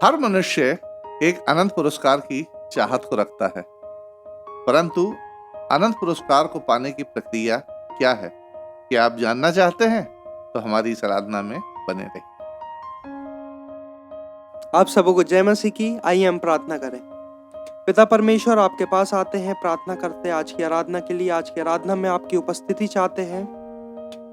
हर मनुष्य एक अनंत पुरस्कार की चाहत को रखता है, परंतु अनंत पुरस्कार को पाने की प्रक्रिया क्या है? क्या आप जानना चाहते हैं? तो हमारी इस आराधना में बने रहिए। आप सबों को जय मसीह की। आइए हम प्रार्थना करें। पिता परमेश्वर, आपके पास आते हैं, प्रार्थना करते हैं आज की आराधना के लिए। आज की आराधना में आपकी उपस्थिति चाहते हैं।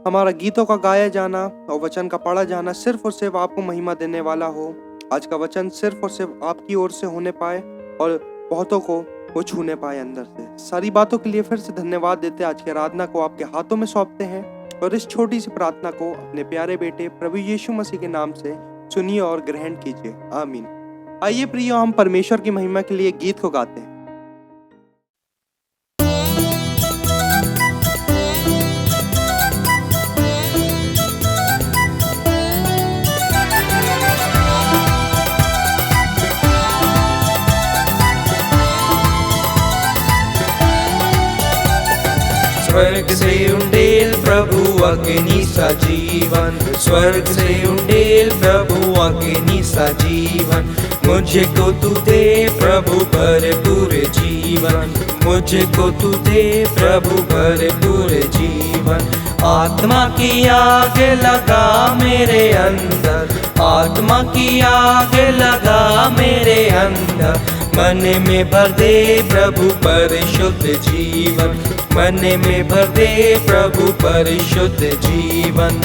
हमारा गीतों का गाया जाना और वचन का पढ़ा जाना सिर्फ और सिर्फ आपको महिमा देने वाला हो। आज का वचन सिर्फ और सिर्फ आपकी ओर से होने पाए और बहुतों को वो छूने पाए अंदर से। सारी बातों के लिए फिर से धन्यवाद देते। आज की आराधना को आपके हाथों में सौंपते हैं और इस छोटी सी प्रार्थना को अपने प्यारे बेटे प्रभु यीशु मसीह के नाम से सुनिए और ग्रहण कीजिए। आमीन। आइए प्रियो, हम परमेश्वर की महिमा के लिए गीत को गाते हैं। स्वर्ग से उंडेल प्रभु अग्नि सा जीवन, स्वर्ग से उंडेल प्रभु अग्नि सा जीवन। मुझको तू दे प्रभु भरपूर जीवन, मुझको तू दे प्रभु भरपूर जीवन। आत्मा की आग लगा मेरे अंदर, आत्मा की आग लगा मेरे अंदर। मन में भर दे प्रभु परिशुद्ध जीवन, मन में भर दे प्रभु परिशुद्ध जीवन।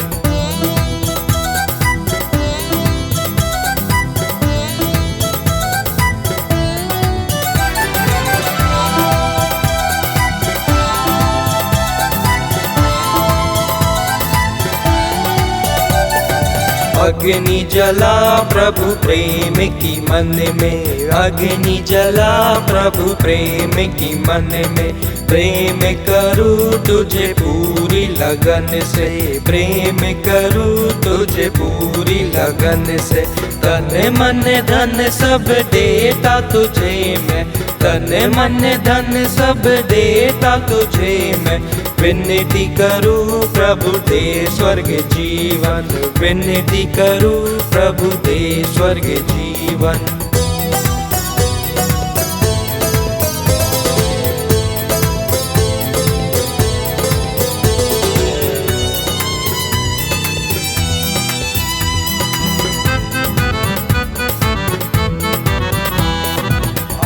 अग्नि जला प्रभु प्रेम की मन में, अग्नि जला प्रभु प्रेम की मन में। प्रेम करूँ तुझे पूरी लगन से, प्रेम करूँ तुझे पूरी लगन से। तन मन धन सब देता तुझे मैं, तन मन धन सब देता तुझे मैं। विनती करूँ प्रभु दे स्वर्ग जीवन, विनती करूँ प्रभु दे स्वर्ग जीवन।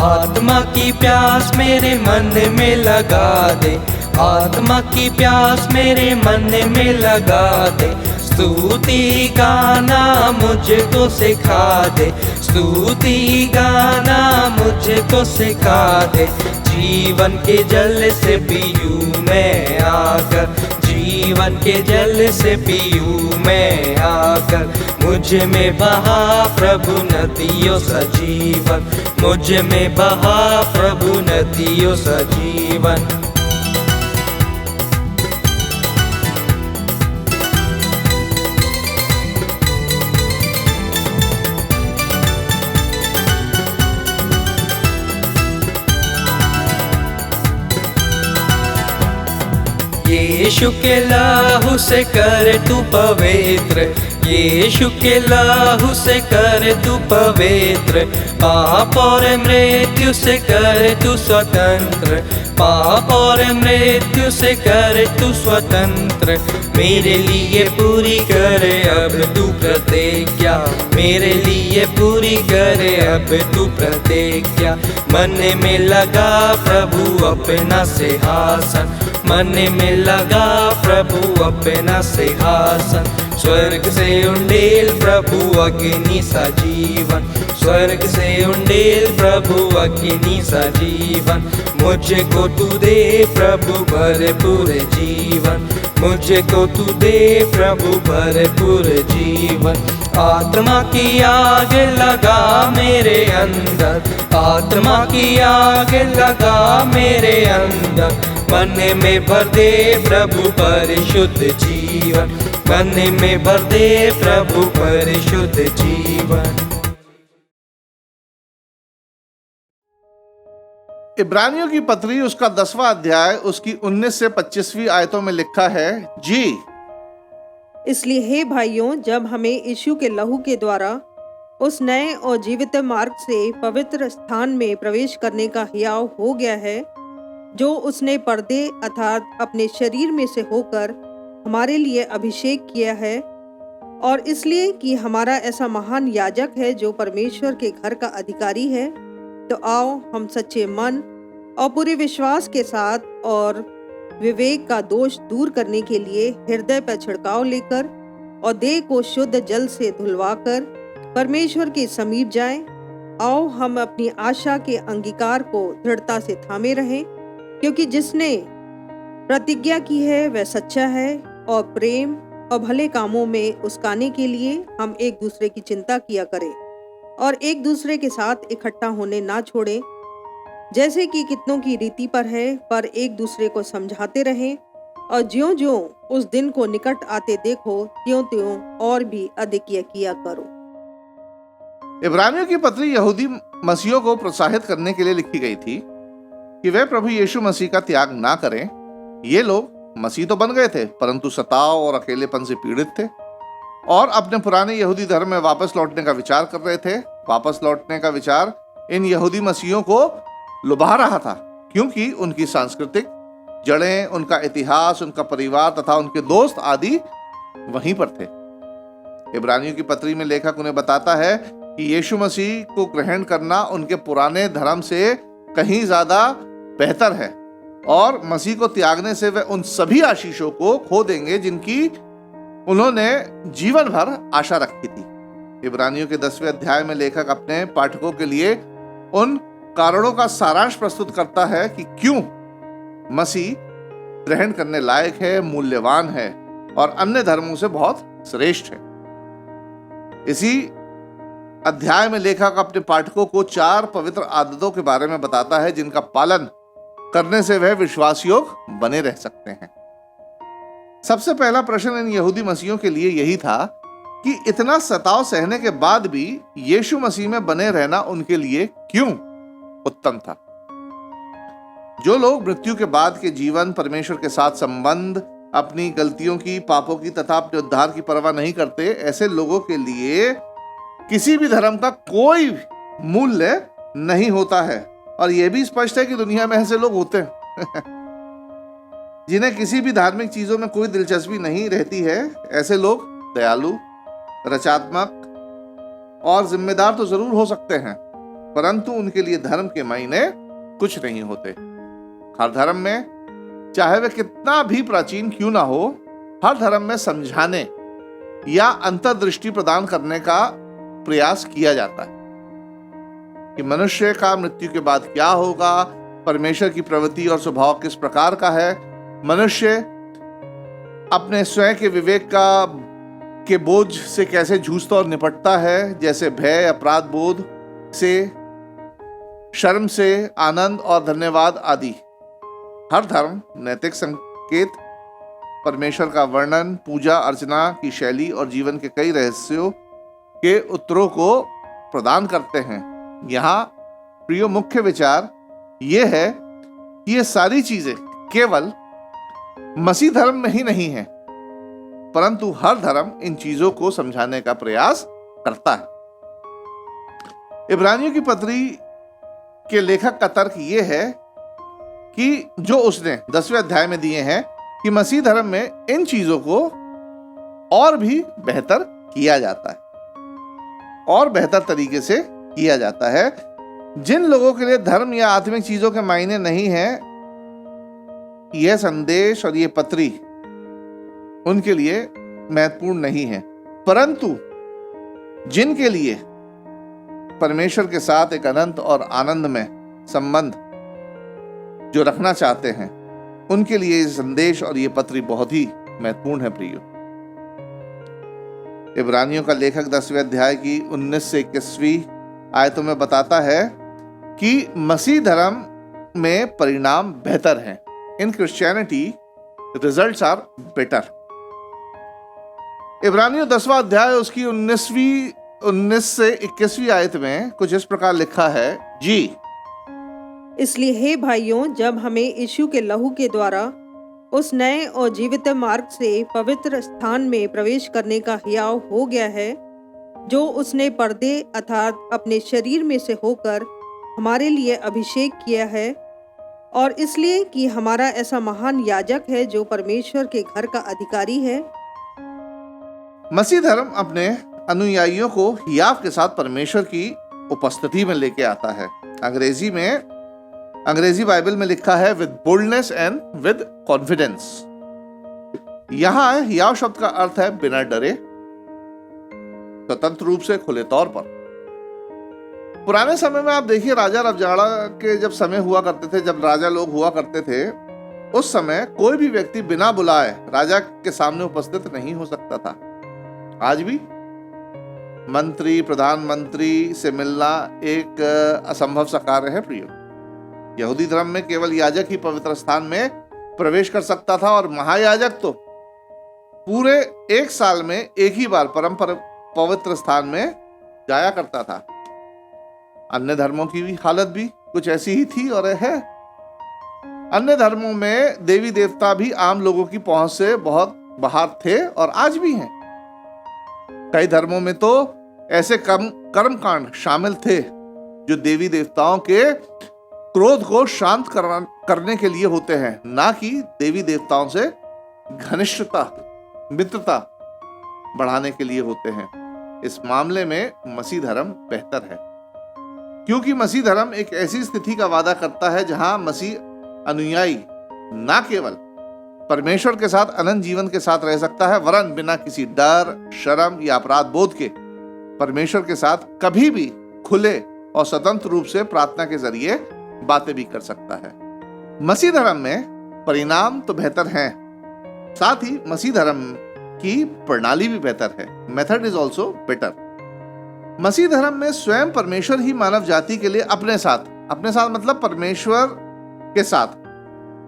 आत्मा की प्यास मेरे मन में लगा दे, आत्मा की प्यास मेरे मन में लगा दे। स्तुति गाना मुझको सिखा दे, स्तुति गाना मुझको सिखा दे। जीवन के जल से पीयूं मैं आकर, जीवन के जल से पीयूं मैं आकर। मुझ में बहा प्रभु नदियों सा जीवन, मुझ में बहा प्रभु नदियों सा जीवन। यीशु के लहू से कर तू पवित्र, यीशु के लहू से कर तू पवित्र। पाप और मृत्यु से कर तू स्वतंत्र, पाप और मृत्यु से कर तू स्वतंत्र। मेरे लिए पूरी कर अब तू प्रतिज्ञा, मेरे लिए पूरी कर अब तू प्रतिज्ञा। मन में लगा प्रभु अपना सिंहासन, मन में लगा प्रभु अपना सिंहासन। स्वर्ग से उंडेल प्रभु अग्नि सा जीवन, स्वर्ग से उंडेल प्रभु अग्नि सा जीवन। मुझको तू दे प्रभु भरपूर जीवन, मुझको तू दे प्रभु भरपूर जीवन। आत्मा की आग लगा मेरे अंदर, आत्मा की आग लगा मेरे अंदर। मन में भर दे प्रभु परिशुद्ध जीवन, मन में भर दे प्रभु परिशुद्ध जीवन। इब्रानियों की पत्री उसका 10वां अध्याय उसकी 19 से 25वीं आयतों में लिखा है, जी इसलिए हे भाइयों, जब हमें यीशु के लहू के द्वारा उस नए और जीवित मार्ग से पवित्र स्थान में प्रवेश करने का हियाव हो गया है, जो उसने पर्दे अर्थात अपने शरीर में से होकर हमारे लिए अभिषेक किया है, और इसलिए कि हमारा ऐसा महान याजक है जो परमेश्वर के घर का अधिकारी है। तो आओ हम सच्चे मन और पूरे विश्वास के साथ और विवेक का दोष दूर करने के लिए हृदय पर छिड़काव लेकर और देह को शुद्ध जल से धुलवाकर परमेश्वर के समीप जाएं। आओ हम अपनी आशा के अंगीकार को दृढ़ता से थामे रहें, क्योंकि जिसने प्रतिज्ञा की है वह सच्चा है, और प्रेम और भले कामों में उस्काने के लिए हम एक दूसरे की चिंता किया करें और एक दूसरे के साथ इकट्ठा होने ना छोड़ें, जैसे कि कितनों की रीति पर है, पर एक दूसरे को समझाते रहें, और ज्यों-ज्यों उस दिन को निकट आते देखो त्यों-त्यों और भी अधिक यह किया करो। इब्रानियों की पत्री यहूदी मसीहों को प्रोत्साहित करने के लिए लिखी गई थी कि वे प्रभु यीशु मसीह का त्याग ना करें। ये लोग मसीह तो बन गए थे, परंतु सताव और अकेलेपन से पीड़ित थे और अपने पुराने यहूदी धर्म में वापस लौटने का विचार कर रहे थे। वापस लौटने का विचार इन यहूदी मसीहों को लुभा रहा था, क्योंकि उनकी सांस्कृतिक जड़ें, उनका इतिहास, उनका परिवार तथा उनके दोस्त आदि वहीं पर थे। इब्रानियों की पत्री में लेखक उन्हें बताता है कि यीशु मसीह को ग्रहण करना उनके पुराने धर्म से कहीं ज्यादा बेहतर है, और मसीह को त्यागने से वे उन सभी आशीषों को खो देंगे जिनकी उन्होंने जीवन भर आशा रखी थी। इब्रानियों के 10वें अध्याय में लेखक अपने पाठकों के लिए उन कारणों का सारांश प्रस्तुत करता है कि क्यों मसीह ग्रहण करने लायक है, मूल्यवान है और अन्य धर्मों से बहुत श्रेष्ठ है। इसी अध्याय में लेखक अपने पाठकों को 4 पवित्र आदतों के बारे में बताता है जिनका पालन करने से वह विश्वास योग्य बने रह सकते हैं। सबसे पहला प्रश्न इन यहूदी मसीहों के लिए यही था कि इतना सताव सहने के बाद भी यीशु मसीह में बने रहना उनके लिए क्यों उत्तम था। जो लोग मृत्यु के बाद के जीवन, परमेश्वर के साथ संबंध, अपनी गलतियों की, पापों की तथा अपने उद्धार की परवाह नहीं करते, ऐसे लोगों के लिए किसी भी धर्म का कोई मूल्य नहीं होता है। और यह भी स्पष्ट है कि दुनिया में ऐसे लोग होते हैं जिन्हें किसी भी धार्मिक चीजों में कोई दिलचस्पी नहीं रहती है। ऐसे लोग दयालु, रचनात्मक और जिम्मेदार तो जरूर हो सकते हैं, परंतु उनके लिए धर्म के मायने कुछ नहीं होते। हर धर्म में, चाहे वह कितना भी प्राचीन क्यों ना हो, हर धर्म में समझाने या अंतर्दृष्टि प्रदान करने का प्रयास किया जाता है कि मनुष्य का मृत्यु के बाद क्या होगा, परमेश्वर की प्रवृत्ति और स्वभाव किस प्रकार का है, मनुष्य अपने स्वयं के विवेक के बोझ से कैसे जूझता और निपटता है, जैसे भय, अपराध बोध से, शर्म से, आनंद और धन्यवाद आदि। हर धर्म नैतिक संकेत, परमेश्वर का वर्णन, पूजा अर्चना की शैली और जीवन के कई रहस्यों के उत्तरों को प्रदान करते हैं। यहाँ प्रिय मुख्य विचार ये है कि ये सारी चीजें केवल मसीह धर्म में ही नहीं है, परंतु हर धर्म इन चीजों को समझाने का प्रयास करता है। इब्रानियों की पत्री के लेखक का तर्क ये है कि जो उसने 10वें अध्याय में दिए हैं कि मसीह धर्म में इन चीजों को और भी बेहतर किया जाता है, और बेहतर तरीके से किया जाता है। जिन लोगों के लिए धर्म या आत्मिक चीजों के मायने नहीं है, यह संदेश और ये पत्री उनके लिए महत्वपूर्ण नहीं है, परंतु जिनके लिए परमेश्वर के साथ एक अनंत और आनंद में संबंध जो रखना चाहते हैं, उनके लिए ये संदेश और ये पत्री बहुत ही महत्वपूर्ण है। प्रियो, इब्रानियों का लेखक 10वें अध्याय की 19 से 21वीं आयतों में बताता है कि मसीह धर्म में परिणाम बेहतर हैं। In Christianity results are better. इब्रानियों 10वां अध्याय उसकी 19 से 21वीं आयत में कुछ इस प्रकार लिखा है जी। इसलिए हे भाइयों, जब हमें यीशु के लहू के द्वारा उस नए और जीवित मार्ग से पवित्र स्थान में प्रवेश करने का हियाव हो गया है, जो उसने पर्दे अर्थात अपने शरीर में से होकर हमारे लिए अभिषेक किया है, और इसलिए कि हमारा ऐसा महान याजक है जो परमेश्वर के घर का अधिकारी है। मसीह धर्म अपने अनुयायियों को हियाव के साथ परमेश्वर की उपस्थिति में लेके आता है। अंग्रेजी बाइबल में लिखा है with boldness and with confidence. यहां हियाव शब्द का अर्थ है बिना डरे, स्वतंत्र रूप से, खुले तौर पर। पुराने समय में आप देखिए, राजा रजवाड़ा के जब समय हुआ करते थे, जब राजा लोग हुआ करते थे, उस समय कोई भी व्यक्ति बिना बुलाए राजा के सामने उपस्थित नहीं हो सकता था। आज भी मंत्री, प्रधानमंत्री से मिलना एक असंभव सा कार्य है प्रियो। यहूदी धर्म में केवल याजक ही पवित्र स्थान में प्रवेश कर सकता था, और महायाजक तो पूरे एक साल में एक ही बार परम पवित्र स्थान में जाया करता था। अन्य धर्मों की भी हालत भी कुछ ऐसी ही थी और है। अन्य धर्मों में देवी देवता भी आम लोगों की पहुंच से बहुत बाहर थे और आज भी हैं। कई धर्मों में तो ऐसे कर्मकांड शामिल थे जो देवी देवताओं के क्रोध को शांत करने के लिए होते हैं, ना कि देवी देवताओं से घनिष्ठता, मित्रता बढ़ाने के लिए होते हैं। इस मामले में मसीह धर्म बेहतर है, क्योंकि मसीह धर्म एक ऐसी स्थिति का वादा करता है जहां मसीह अनुयायी ना केवल परमेश्वर के साथ अनंत जीवन के साथ रह सकता है, वरन बिना किसी डर, शर्म या अपराध बोध के परमेश्वर के साथ कभी भी खुले और स्वतंत्र रूप से प्रार्थना के जरिए बातें भी कर सकता है। मसीह धर्म में परिणाम तो बेहतर हैं, साथ ही मसीह धर्म की प्रणाली भी बेहतर है। Method is also better. मसीह धर्म में स्वयं परमेश्वर ही मानव जाति के लिए अपने साथ मतलब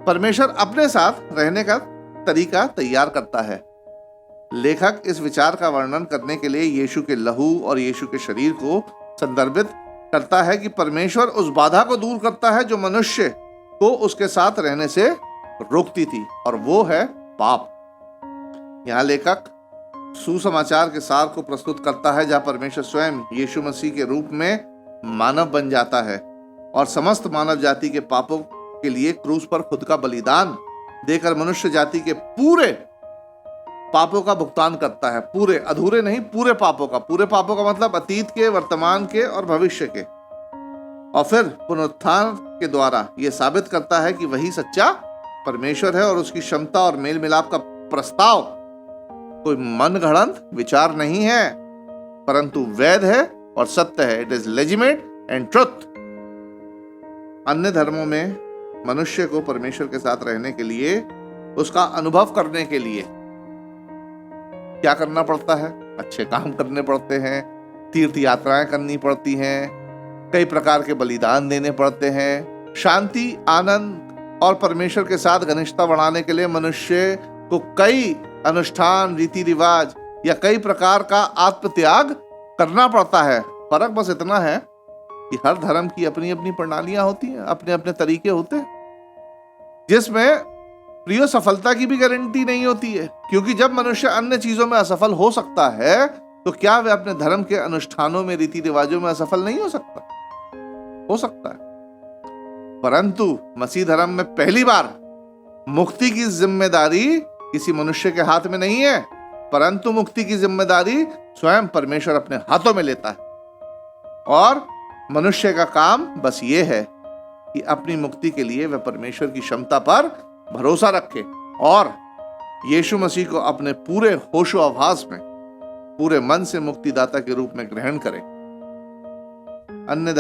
परमेश्वर अपने साथ रहने का तरीका तैयार करता है। लेखक इस विचार का वर्णन करने के लिए यीशु के लहू और यीशु के शरीर को संदर्भित करता है कि परमेश्वर उस बाधा को दूर करता है जो मनुष्य को उसके साथ रहने से रोकती थी, और वो है पाप। यहाँ लेखक सुसमाचार के सार को प्रस्तुत करता है, जहाँ परमेश्वर स्वयं यीशु मसीह के रूप में मानव बन जाता है और समस्त मानव जाति के पापों के लिए क्रूस पर खुद का बलिदान देकर मनुष्य जाति के पूरे पापों का भुगतान करता है। पूरे, अधूरे नहीं, पूरे पापों का मतलब अतीत के, वर्तमान के और भविष्य के। और फिर पुनरुत्थान के द्वारा यह साबित करता है कि वही सच्चा परमेश्वर है और उसकी क्षमता और मेल मिलाप का प्रस्ताव कोई मनगढ़ंत विचार नहीं है, परंतु वैध है और सत्य है। It is legitimate and truth. अन्य धर्मों में मनुष्य को परमेश्वर के साथ रहने के लिए, उसका अनुभव करने के लिए क्या करना पड़ता है? अच्छे काम करने पड़ते हैं, तीर्थ यात्राएं करनी पड़ती हैं, कई प्रकार के बलिदान देने पड़ते हैं। शांति, आनंद और परमेश्वर के साथ घनिष्ठता बढ़ाने के लिए मनुष्य को कई अनुष्ठान, रीति रिवाज या कई प्रकार का आत्मत्याग करना पड़ता है। फर्क बस इतना है कि हर धर्म की अपनी अपनी प्रणालियां होती हैं, अपने अपने तरीके होते हैं, जिसमें प्रिय सफलता की भी गारंटी नहीं होती है। क्योंकि जब मनुष्य अन्य चीजों में असफल हो सकता है, तो क्या वह अपने धर्म के अनुष्ठानों में, रीति रिवाजों में असफल नहीं हो सकता? हो सकता है। परंतु मसीह धर्म में पहली बार मुक्ति की जिम्मेदारी किसी मनुष्य के हाथ में नहीं है, परंतु मुक्ति की जिम्मेदारी स्वयं परमेश्वर अपने हाथों में लेता है। और मनुष्य का काम बस ये है कि अपनी मुक्ति के लिए वह परमेश्वर की क्षमता पर भरोसा रखे और यीशु मसीह को अपने पूरे होशो आभास में, पूरे मन से मुक्तिदाता के रूप में ग्रहण करें। अन्य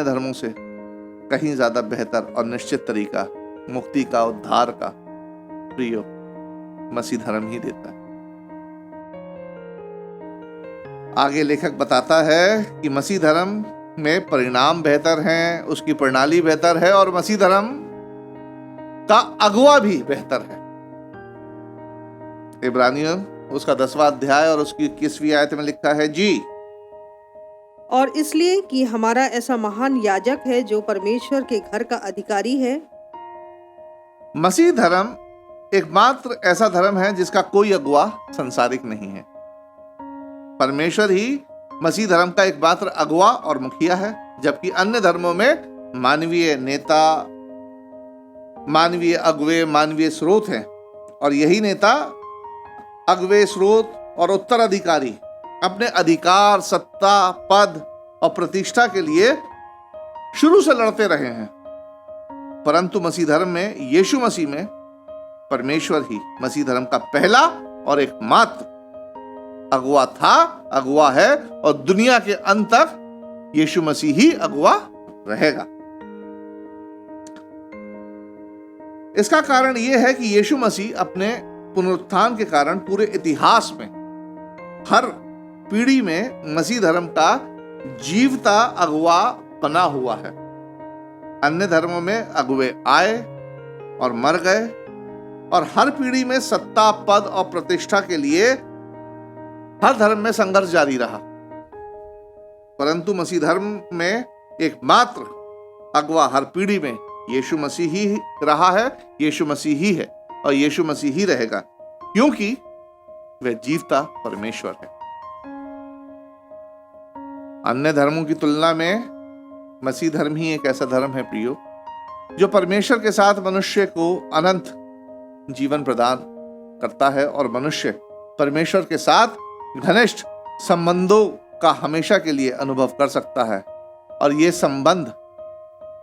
धर्मों से कहीं ज्यादा बेहतर और निश्चित तरीका मुक्ति का, उद्धार का प्रियो मसीह धर्म ही देता है। आगे लेखक बताता है कि मसीह धर्म में परिणाम बेहतर हैं, उसकी प्रणाली बेहतर है और मसीह धर्म का अगुवा भी बेहतर है। इब्रानियों उसका 10वां अध्याय और उसकी 21वीं आयत में लिखा है, जी और इसलिए कि हमारा ऐसा महान याजक है जो परमेश्वर के घर का अधिकारी है। मसीह धर्म एकमात्र ऐसा धर्म है जिसका कोई अगुवा संसारिक नहीं है। परमेश्वर ही मसीह धर्म का एकमात्र अगुवा और मुखिया है, जबकि अन्य धर्मों में मानवीय नेता, मानवीय अगुवे, मानवीय स्रोत हैं। और यही नेता, अगुवे, स्रोत और उत्तराधिकारी अपने अधिकार, सत्ता, पद और प्रतिष्ठा के लिए शुरू से लड़ते रहे हैं। परंतु मसीह धर्म में, यीशु मसीह में, परमेश्वर ही मसीह धर्म का पहला और एकमात्र अगुवा था, अगुवा है और दुनिया के अंत तक यीशु मसीह ही अगुवा रहेगा। इसका कारण यह है कि यीशु मसीह अपने पुनरुत्थान के कारण पूरे इतिहास में हर पीढ़ी में मसीह धर्म का जीवता अगुवा बना हुआ है। अन्य धर्मों में अगुवे आए और मर गए और हर पीढ़ी में सत्ता, पद और प्रतिष्ठा के लिए हर धर्म में संघर्ष जारी रहा। परंतु मसीह धर्म में एकमात्र अगुवा हर पीढ़ी में यीशु मसीह ही रहा है, यीशु मसीह ही है और यीशु मसीह ही रहेगा, क्योंकि वह जीवता परमेश्वर है। अन्य धर्मों की तुलना में मसीह धर्म ही एक ऐसा धर्म है प्रियो, जो परमेश्वर के साथ मनुष्य को अनंत जीवन प्रदान करता है और मनुष्य परमेश्वर के साथ घनिष्ठ संबंधों का हमेशा के लिए अनुभव कर सकता है। और ये संबंध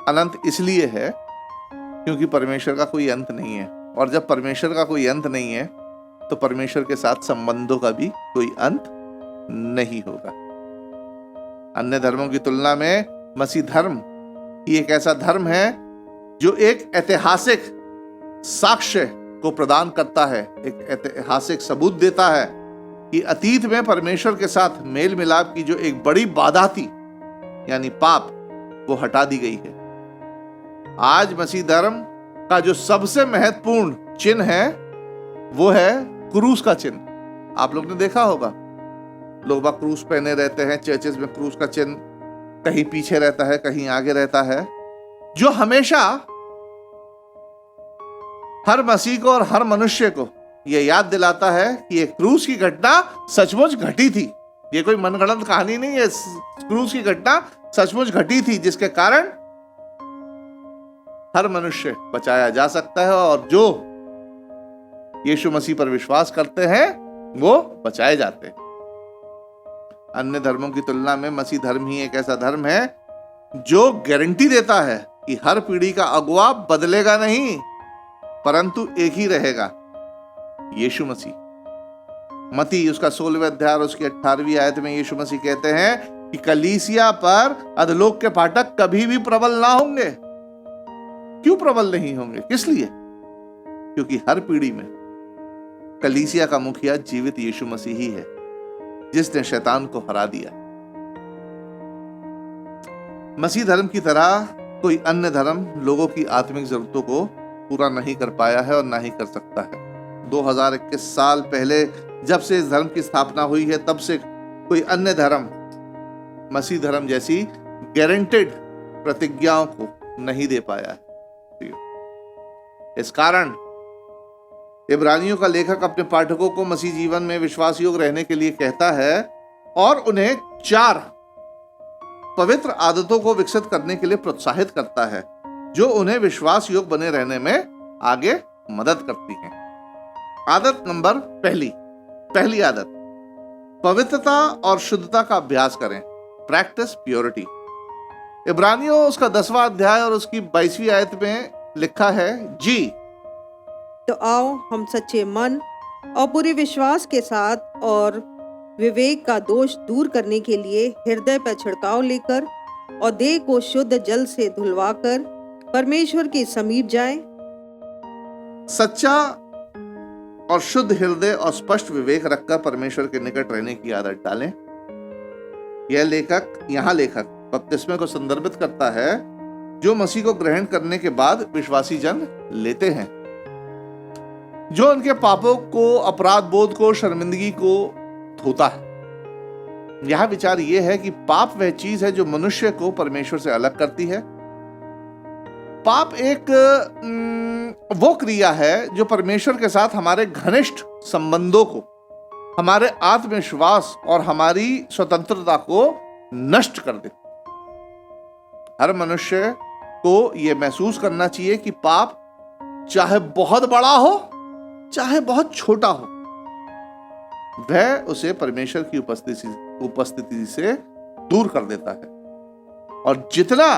अनंत इसलिए है क्योंकि परमेश्वर का कोई अंत नहीं है, और जब परमेश्वर का कोई अंत नहीं है तो परमेश्वर के साथ संबंधों का भी कोई अंत नहीं होगा। अन्य धर्मों की तुलना में मसीह धर्म ही एक ऐसा धर्म है जो एक ऐतिहासिक साक्ष्य को प्रदान करता है, एक ऐतिहासिक सबूत देता है कि अतीत में परमेश्वर के साथ मेल मिलाप की जो एक बड़ी बाधा थी, यानी पाप, वो हटा दी गई है। आज मसीह धर्म का जो सबसे महत्वपूर्ण चिन्ह है वो है क्रूस का चिन्ह। आप लोग ने देखा होगा, लोग बाग क्रूस पहने रहते हैं, चर्चेस में क्रूस का चिन्ह कहीं पीछे रहता है, कहीं आगे रहता है, जो हमेशा हर मसीह को और हर मनुष्य को यह याद दिलाता है कि ये क्रूस की घटना सचमुच घटी थी। ये कोई मनगढ़ंत कहानी नहीं है, क्रूस की घटना सचमुच घटी थी, जिसके कारण हर मनुष्य बचाया जा सकता है और जो यीशु मसीह पर विश्वास करते हैं वो बचाए जाते हैं। अन्य धर्मों की तुलना में मसीह धर्म ही एक ऐसा धर्म है जो गारंटी देता है कि हर पीढ़ी का अगुवा बदलेगा नहीं, परंतु एक ही रहेगा, यीशु मसीह। मत्ती उसका 16वें अध्याय और उसकी 18वीं आयत में यीशु मसीह कहते हैं कि कलीसिया पर अधोलोक के फाटक कभी भी प्रबल ना होंगे। क्यों प्रबल नहीं होंगे? किस लिए? क्योंकि हर पीढ़ी में कलीसिया का मुखिया जीवित यीशु मसीह ही है, जिसने शैतान को हरा दिया। मसीह धर्म की तरह कोई अन्य धर्म लोगों की आत्मिक जरूरतों को पूरा नहीं कर पाया है और ना ही कर सकता है। 2021 साल पहले जब से इस धर्म की स्थापना हुई है, तब से कोई अन्य धर्म मसीह धर्म जैसी गारंटेड प्रतिज्ञाओं को नहीं दे पाया है। इस कारण इब्रानियों का लेखक अपने पाठकों को मसीह जीवन में विश्वास योग्य रहने के लिए कहता है और उन्हें 4 पवित्र आदतों को विकसित करने के लिए प्रोत्साहित करता है, जो उन्हें विश्वास योग्य बने रहने में आगे मदद करती हैं। आदत नंबर पहली आदत, पवित्रता और शुद्धता का अभ्यास करें। Practice purity. इब्रानियों उसका 10वां अध्याय और उसकी 22वीं आयत में लिखा है, जी तो आओ हम सच्चे मन और पूरे विश्वास के साथ और विवेक का दोष दूर करने के लिए हृदय पर छिड़काव लेकर और देह को शुद्ध जल से धुलवाकर परमेश्वर के समीप जाएं। सच्चा और शुद्ध हृदय और स्पष्ट विवेक रखकर परमेश्वर के निकट रहने की आदत डालें। यहाँ लेखक बपतिस्मे को संदर्भित करता है, जो मसीह को ग्रहण करने के बाद विश्वासी जन लेते हैं, जो उनके पापों को, अपराध बोध को, शर्मिंदगी को धोता है। यह विचार यह है कि पाप वह चीज है जो मनुष्य को परमेश्वर से अलग करती है। पाप एक वो क्रिया है जो परमेश्वर के साथ हमारे घनिष्ठ संबंधों को हमारे आत्मविश्वास और हमारी स्वतंत्रता को नष्ट कर देती है। हर मनुष्य को यह महसूस करना चाहिए कि पाप चाहे बहुत बड़ा हो चाहे बहुत छोटा हो, वह उसे परमेश्वर की उपस्थिति से दूर कर देता है। और जितना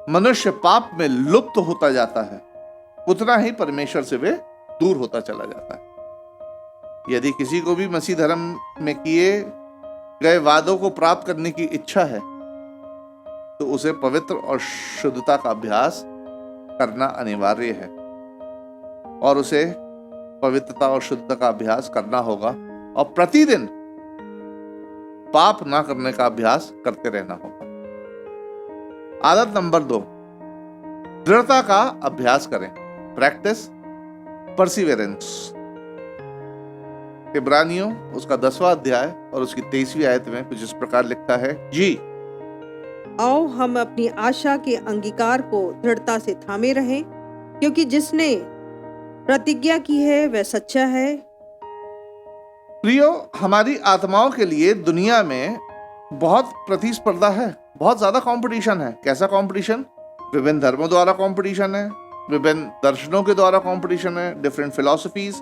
मनुष्य पाप में लुप्त होता जाता है, उतना ही परमेश्वर से वे दूर होता चला जाता है। यदि किसी को भी मसीह धर्म में किए गए वादों को प्राप्त करने की इच्छा है, तो उसे पवित्र और शुद्धता का अभ्यास करना अनिवार्य है, और उसे पवित्रता और शुद्धता का अभ्यास करना होगा, और प्रतिदिन पाप ना करने का अभ्यास करते रहना होगा। आदत नंबर 2, दृढ़ता का अभ्यास करें। Practice perseverance. इब्रानियों उसका 10वां अध्याय और उसकी 23वीं आयत में कुछ इस प्रकार लिखा है, जी आओ हम अपनी आशा के अंगीकार को दृढ़ता से थामे रहें, क्योंकि जिसने प्रतिज्ञा की है वह सच्चा है। प्रियो, हमारी आत्माओं के लिए दुनिया में बहुत प्रतिस्पर्धा है, बहुत ज्यादा कंपटीशन है। कैसा कंपटीशन? विभिन्न धर्मों द्वारा कंपटीशन है, विभिन्न दर्शनों के द्वारा कंपटीशन है, डिफरेंट फिलॉसफीज,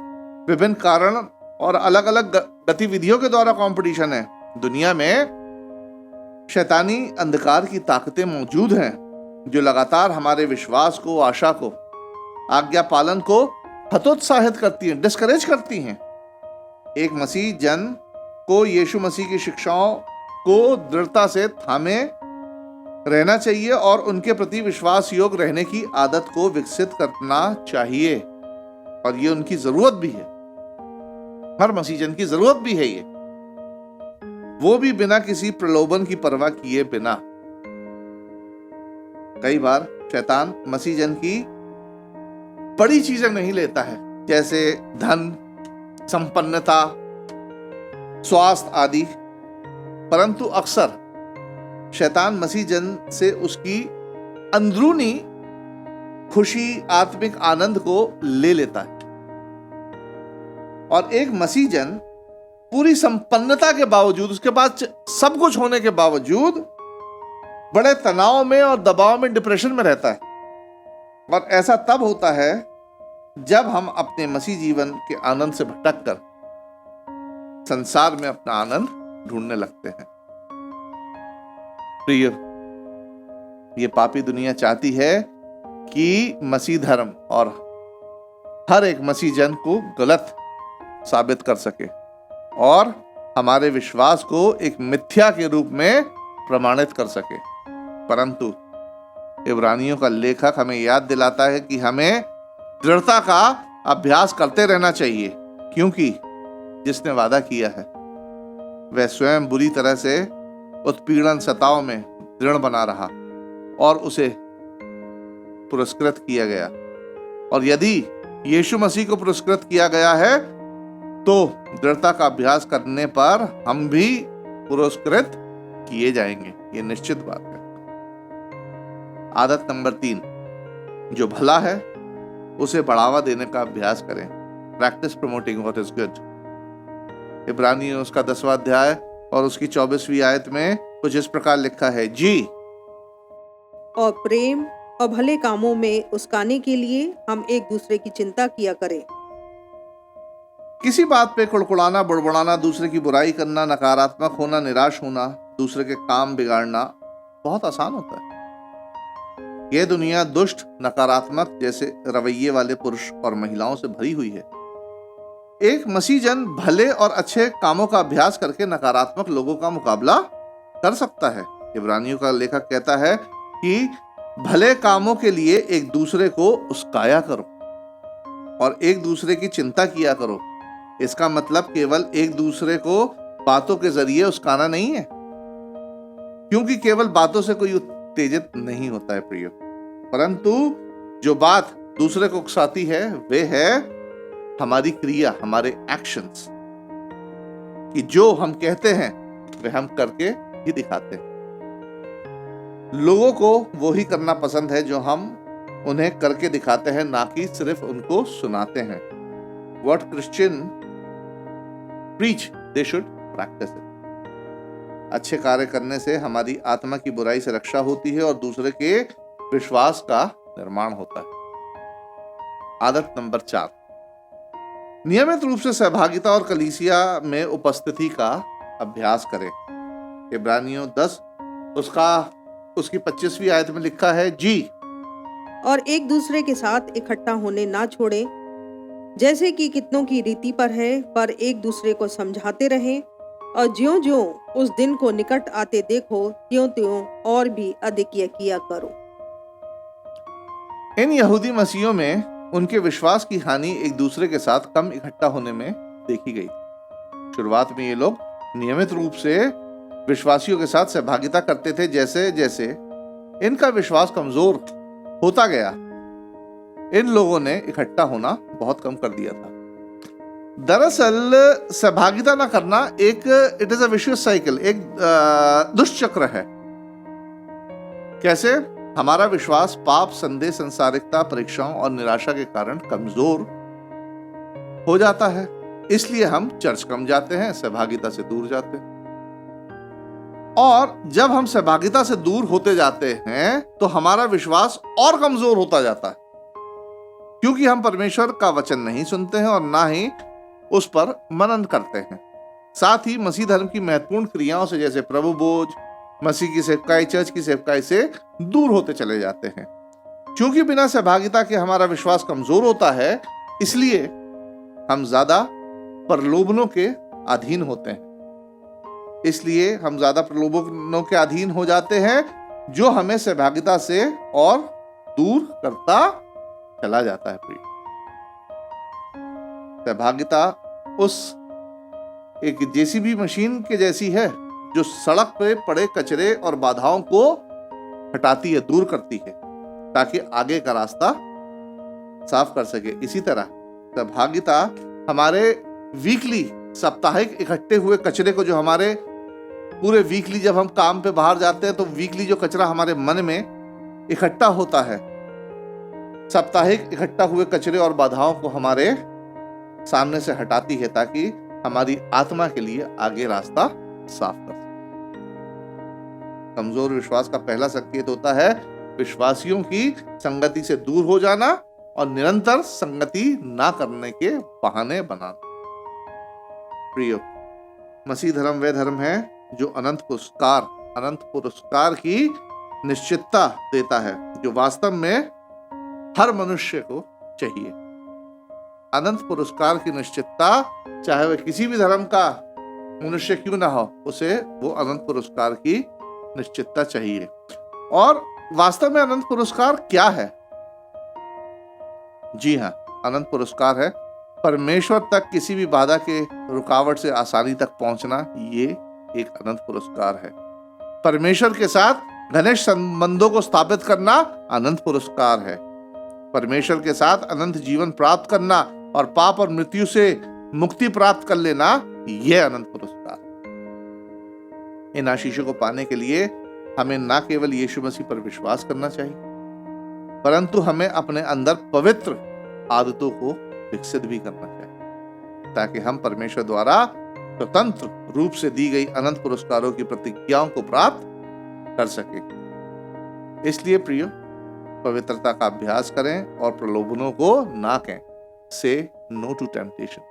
विभिन्न कारण और अलग अलग गतिविधियों के द्वारा कंपटीशन है। दुनिया में शैतानी अंधकार की ताकतें मौजूद हैं जो लगातार हमारे विश्वास को, आशा को, आज्ञा पालन को हतोत्साहित करती हैं, डिस्करेज करती हैं। एक मसीह जन को यीशु मसीह की शिक्षाओं को दृढ़ता से थामे रहना चाहिए और उनके प्रति विश्वास योग्य रहने की आदत को विकसित करना चाहिए, और ये उनकी जरूरत भी है। हर मसीह जन की जरूरत भी है ये, वो भी बिना किसी प्रलोभन की परवाह किए बिना। कई बार शैतान मसीह जन की बड़ी चीजें नहीं लेता है, जैसे धन, संपन्नता, स्वास्थ्य आदि, परंतु अक्सर शैतान मसीह जन से उसकी अंदरूनी खुशी, आत्मिक आनंद को ले लेता है। और एक मसीह जन पूरी संपन्नता के बावजूद, उसके पास सब कुछ होने के बावजूद बड़े तनाव में और दबाव में, डिप्रेशन में रहता है। और ऐसा तब होता है जब हम अपने मसीह जीवन के आनंद से भटककर संसार में अपना आनंद ढूंढने लगते हैं। प्रिय, ये पापी दुनिया चाहती है कि मसीह धर्म और हर एक मसीह जन को गलत साबित कर सके और हमारे विश्वास को एक मिथ्या के रूप में प्रमाणित कर सके। परंतु इब्रानियों का लेखक हमें याद दिलाता है कि हमें दृढ़ता का अभ्यास करते रहना चाहिए, क्योंकि जिसने वादा किया है वह स्वयं बुरी तरह से उत्पीड़न, सताव में दृढ़ बना रहा और उसे पुरस्कृत किया गया। और यदि यीशु मसीह को पुरस्कृत किया गया है तो दृढ़ता का अभ्यास करने पर हम भी पुरस्कृत किए जाएंगे, ये निश्चित बात है। आदत नंबर 3, जो भला है उसे बढ़ावा देने का अभ्यास करें। Practice promoting what is good. इब्रानियों उसका 10वां अध्याय और उसकी 24वीं आयत में कुछ इस प्रकार लिखा है, जी और प्रेम और भले कामों में उस्काने के लिए हम एक दूसरे की चिंता किया करें। किसी बात पे कुड़कुड़ाना, बुड़बुड़ाना, दूसरे की बुराई करना, नकारात्मक होना, निराश होना, दूसरे के काम बिगाड़ना बहुत आसान होता है। यह दुनिया दुष्ट, नकारात्मक जैसे रवैये वाले पुरुष और महिलाओं से भरी हुई है। एक मसीह जन भले और अच्छे कामों का अभ्यास करके नकारात्मक लोगों का मुकाबला कर सकता है। इब्रानियों का लेखक कहता है कि भले कामों के लिए एक दूसरे को उस्काया करो और एक दूसरे की चिंता किया करो। इसका मतलब केवल एक दूसरे को बातों के जरिए उस्काना नहीं है, क्योंकि केवल बातों से कोई उत्तेजित नहीं होता है प्रिय, परंतु जो बात दूसरे को उकसाती है वे है हमारी क्रिया, हमारे एक्शंस, कि जो हम कहते हैं वे हम करके ही दिखाते हैं। लोगों को वो ही करना पसंद है जो हम उन्हें करके दिखाते हैं, ना कि सिर्फ उनको सुनाते हैं। What Christian preach they should practice it. अच्छे कार्य करने से हमारी आत्मा की बुराई से रक्षा होती है और दूसरे के विश्वास का निर्माण होता है। आदत नंबर 4, नियमित रूप से सहभागिता और कलीसिया में उपस्थिति का अभ्यास करें। इब्रानियों 10 उसकी 25वीं आयत में लिखा है, जी और एक दूसरे के साथ इकट्ठा होने ना छोड़े, जैसे कि कितनों की रीति पर है, पर एक दूसरे को समझाते रहें, और ज्यों-ज्यों उस दिन को निकट आते देखो, त्यों-त्यों और भी अधिक यह किया करो। इन यहूदी मसीहों में उनके विश्वास की हानि एक दूसरे के साथ कम इकट्ठा होने में देखी गई। शुरुआत में ये लोग नियमित रूप से विश्वासियों के साथ सहभागिता करते थे। जैसे जैसे इनका विश्वास कमजोर होता गया, इन लोगों ने इकट्ठा होना बहुत कम कर दिया था। दरअसल सहभागिता न करना it is a vicious cycle, एक दुष्चक्र है। कैसे? हमारा विश्वास पाप, संदेह, संसारिकता, परीक्षाओं और निराशा के कारण कमजोर हो जाता है। इसलिए हम चर्च कम जाते हैं, सहभागिता से दूर जाते हैं। और जब हम सहभागिता से दूर होते जाते हैं तो हमारा विश्वास और कमजोर होता जाता है, क्योंकि हम परमेश्वर का वचन नहीं सुनते हैं और ना ही उस पर मनन करते हैं। साथ ही मसीह धर्म की महत्वपूर्ण क्रियाओं से, जैसे प्रभु भोज, मसीह की सेवकाई, चर्च की सेवकाई से दूर होते चले जाते हैं। क्योंकि बिना सहभागिता के हमारा विश्वास कमजोर होता है, इसलिए हम ज्यादा प्रलोभनों के अधीन होते हैं। इसलिए हम ज्यादा प्रलोभनों के अधीन हो जाते हैं, जो हमें सहभागिता से और दूर करता चला जाता है। सहभागिता उस एक जेसीबी मशीन के जैसी है, जो सड़क पे पड़े कचरे और बाधाओं को हटाती है, दूर करती है, ताकि आगे का रास्ता साफ कर सके। इसी तरह सहभागिता हमारे वीकली, साप्ताहिक इकट्ठे हुए कचरे को, जो हमारे पूरे वीकली जब हम काम पे बाहर जाते हैं तो वीकली जो कचरा हमारे मन में इकट्ठा होता है, साप्ताहिक इकट्ठा हुए कचरे और बाधाओं को हमारे सामने से हटाती है, ताकि हमारी आत्मा के लिए आगे रास्ता साफ कर सके। कमजोर विश्वास का पहला संकेत होता है विश्वासियों की संगति से दूर हो जाना और निरंतर संगति ना करने के बहाने बनाना। प्रियो, मसीह धर्म वह धर्म है जो अनंत पुरस्कार की निश्चितता देता है, जो वास्तव में हर मनुष्य को चाहिए। अनंत पुरस्कार की निश्चितता, चाहे वह किसी भी धर्म का मनुष्य क्यों ना हो, उसे वो अनंत पुरस्कार की निश्चितता चाहिए। और वास्तव में अनंत पुरस्कार क्या है? जी हाँ, अनंत पुरस्कार है परमेश्वर तक किसी भी बाधा के रुकावट से आसानी तक पहुंचना। ये एक अनंत पुरस्कार है। परमेश्वर के साथ घनिष्ठ संबंधों को स्थापित करना अनंत पुरस्कार है। परमेश्वर के साथ अनंत जीवन प्राप्त करना और पाप और मृत्यु से मुक्ति प्राप्त कर लेना, यह अनंत पुरस्कार। इन आशीषों को पाने के लिए हमें ना केवल यीशु मसीह पर विश्वास करना चाहिए, परंतु हमें अपने अंदर पवित्र आदतों को विकसित भी करना चाहिए, ताकि हम परमेश्वर द्वारा स्वतंत्र रूप से दी गई अनंत पुरस्कारों की प्रतिज्ञाओं को प्राप्त कर सके। इसलिए प्रियो, पवित्रता का अभ्यास करें और प्रलोभनों को ना कहें। से नो टू टेम्पटेशन।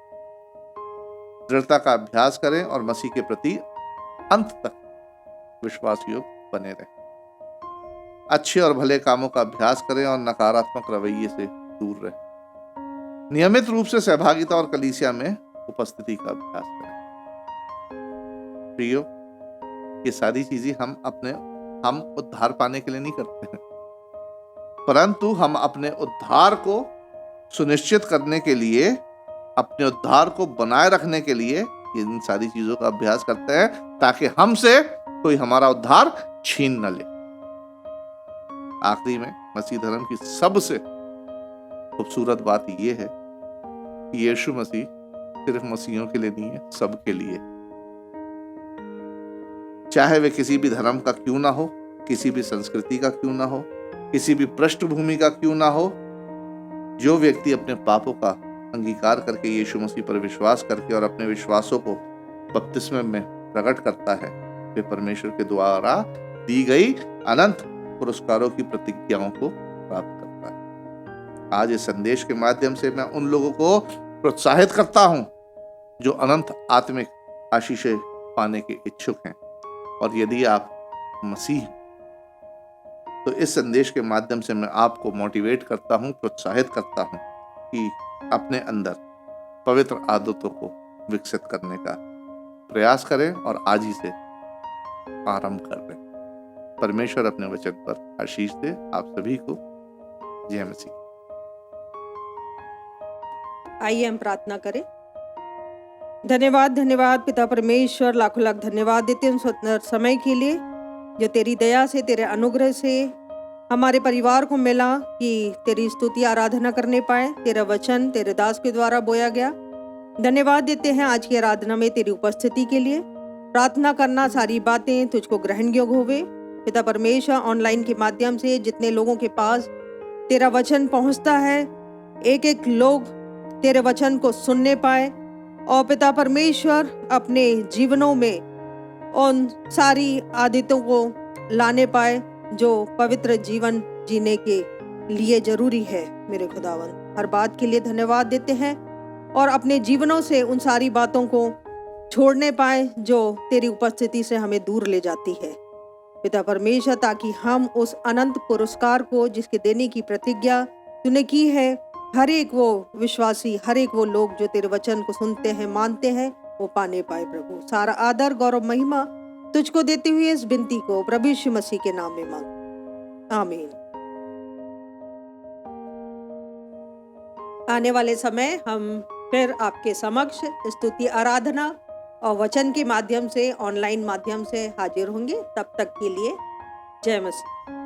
दृढ़ता का अभ्यास करें और मसीह के प्रति अंत तक विश्वास योग्य बने रहें। अच्छे और भले कामों का अभ्यास करें और नकारात्मक रवैये से दूर रहें। नियमित रूप से सहभागिता और कलीसिया में उपस्थिति का अभ्यास करें। प्रियो, ये सारी चीजें हम उद्धार पाने के लिए नहीं करते हैं, परंतु हम अपने उद्धार को सुनिश्चित करने के लिए, अपने उद्धार को बनाए रखने के लिए इन सारी चीजों का अभ्यास करते हैं, ताकि हमसे कोई हमारा उद्धार छीन न ले। आखिरी में मसीह धर्म की सबसे खूबसूरत बात यह है कि यीशु मसीह सिर्फ मसीहियों के लिए नहीं है, सबके लिए। चाहे वे किसी भी धर्म का क्यों ना हो, किसी भी संस्कृति का क्यों ना हो, किसी भी पृष्ठभूमि का क्यों ना हो, जो व्यक्ति अपने पापों का अंगीकार करके यीशु मसीह पर विश्वास करके और अपने विश्वासों को बपतिस्मे में प्रकट करता है, वे परमेश्वर के द्वारा दी गई अनंत पुरस्कारों की प्रतिज्ञाओं को प्राप्त करता है। आज इस संदेश के माध्यम से मैं उन लोगों को प्रोत्साहित करता हूं जो अनंत आत्मिक आशीषें पाने के इच्छुक हैं। और यदि आप मसीह हैं तो इस संदेश के माध्यम से मैं आपको मोटिवेट करता हूं, प्रोत्साहित करता हूं कि अपने अंदर पवित्र आदतों को विकसित करने का प्रयास करें और आज ही से आरंभ कर दें। परमेश्वर अपने वचन पर आशीष दे आप सभी को। जय मसीह। आइए हम प्रार्थना करें। धन्यवाद धन्यवाद पिता परमेश्वर, लाखों लाख धन्यवाद देते हैं उन सुंदर समय के लिए जो तेरी दया से, तेरे अनुग्रह से हमारे परिवार को मिला कि तेरी स्तुति आराधना करने पाए। तेरा वचन तेरे दास के द्वारा बोया गया। धन्यवाद देते हैं आज की आराधना में तेरी उपस्थिति के लिए। प्रार्थना करना सारी बातें तुझको ग्रहण योग्य होवे। पिता परमेश्वर, ऑनलाइन के माध्यम से जितने लोगों के पास तेरा वचन पहुंचता है, एक एक लोग तेरे वचन को सुनने पाए और पिता परमेश्वर अपने जीवनों में उन सारी आदतों को लाने पाए जो पवित्र जीवन जीने के लिए जरूरी है। मेरे खुदावन, हर बात के लिए धन्यवाद देते हैं और अपने जीवनों से उन सारी बातों को छोड़ने पाए जो तेरी उपस्थिति से हमें दूर ले जाती है पिता परमेश्वर, ताकि हम उस अनंत पुरस्कार को जिसके देने की प्रतिज्ञा तूने की है, हर एक वो विश्वासी, हर एक वो लोग जो तेरे वचन को सुनते हैं, मानते हैं, वो पाने पाए। प्रभु, सारा आदर गौरव महिमा तुझको देते हुए इस विनती को प्रभु यीशु मसीह के नाम में मांग, आमीन। आने वाले समय हम फिर आपके समक्ष स्तुति आराधना और वचन के माध्यम से, ऑनलाइन माध्यम से हाजिर होंगे। तब तक के लिए जय मसीह।